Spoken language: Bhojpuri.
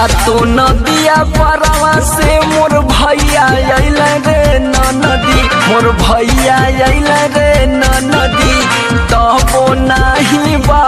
सातो नदिया परवा से मोर भैया अइल रे नदी, मोर भैया अइल रे नदी, तबो नाही बा